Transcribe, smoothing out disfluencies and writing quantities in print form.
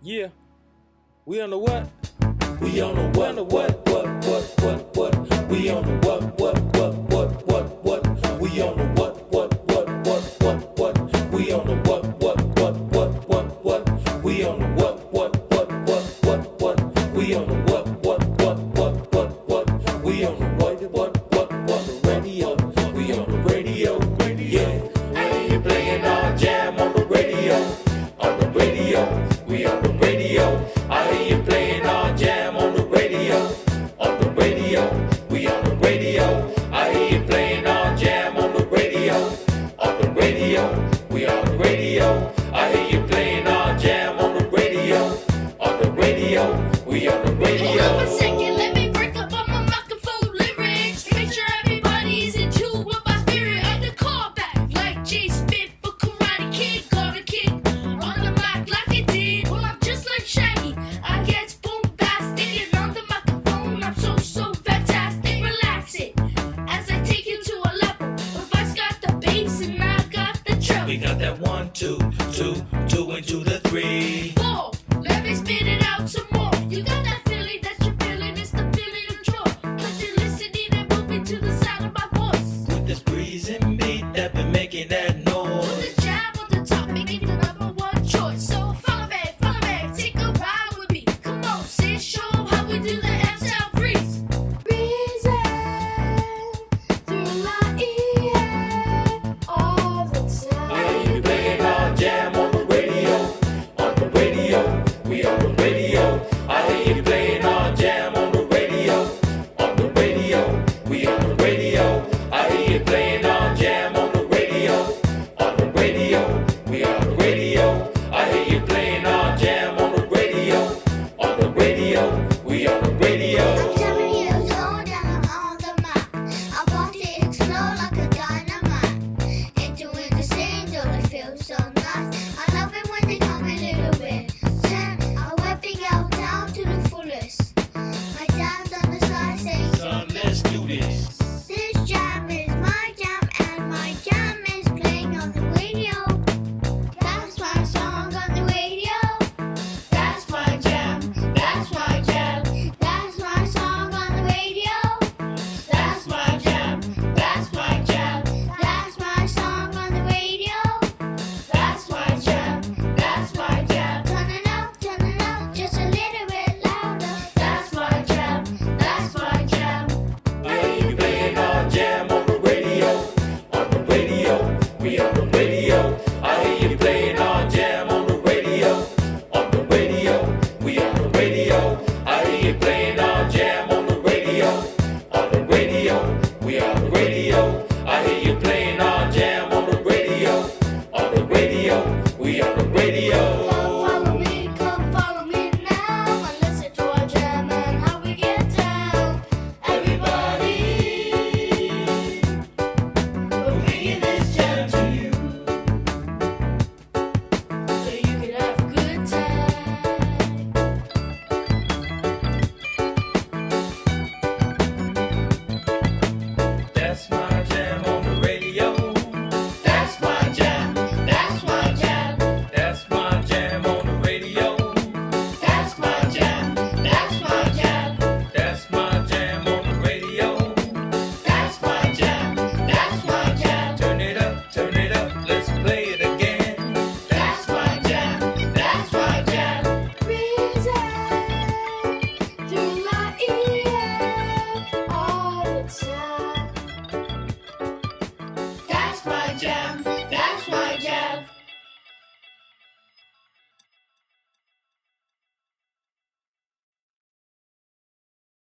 Yeah, we on the what? We on the what? We on the what? We on the what? We on the what? We on the what? We on the what? We on the radio. We on the radio. Yeah, hey, you playing our jam on the radio. On the radio. We on the radio. I hear you playing our jam on the radio. On the radio. We on the radio. I hear you playing our jam on the radio. On the radio. We on the radio. I hear you playing our jam on the radio. On the radio. We on the radio. Hold up a second, let me break up on my microphone lyrics. Make sure everybody's in tune with my spirit. And the callback, like Jay Smith for Karate Kid. Gonna kick on the mic like it did. Well, I'm just like Shaggy. I get bombastic and on the microphone I'm so fantastic. Relax it as I take you to a level. Vice got the bass and I got the treble. We got that 1, 2, 2, 2 into the 3. 4, let me spit it out some more. You got that feeling that you're feeling, it's the feeling of joy. Cause you're listening and moving to the sound of my voice. With this breezing beat that been making that Put noise. the jam on the top, making the number one choice. So follow me, take a ride with me. Come on, sis, show 'em how we do the M-Sound breeze. Breezing through my ear all the time. I hear you playing our jam on the radio. On the radio. We on the radio. I hear you playing our jam on the radio. On the radio. We on the radio. I hear you playing our jam on the radio. On the radio. We on the radio. I hear you playing our jam on the radio. On the radio. We on the radio. I'm 7 years old and I'm on the map. I want to explode like a dynamite. Into it the same, don't it feel so nice? I love it when they come a little bit. Send a whipping out down to the fullest. My dad's on the side saying, Son, let's do this. this jam is my jam and my jam is playing on the radio. That's my song on the radio. That's my jam. That's my jam. That's my song on the radio. That's my jam. That's my jam. That's my song on the radio. That's my jam. That's my jam. Turn it up, just a little bit louder. That's my jam. That's my jam. I hear you playing our jam on the radio. On the radio. We on the radio. I hear you playing our jam on the radio. On the radio. We on the radio. I hear you playing our jam on the radio. On the radio. We on the radio. I hear you playing our jam on the radio. On the radio. We on the radio. Come follow me now and listen to our jam and how we get down. Everybody, we're bringing this jam to you, so you can have a good time. That's my jam on the radio. That's my jam. That's my jam. That's my jam on the radio. That's my jam. That's my jam. That's my jam on the radio. That's my jam. That's my jam. Turn it up, let's play it again. That's my jam. That's my jam. Breezing through my ear all the time. That's my jam.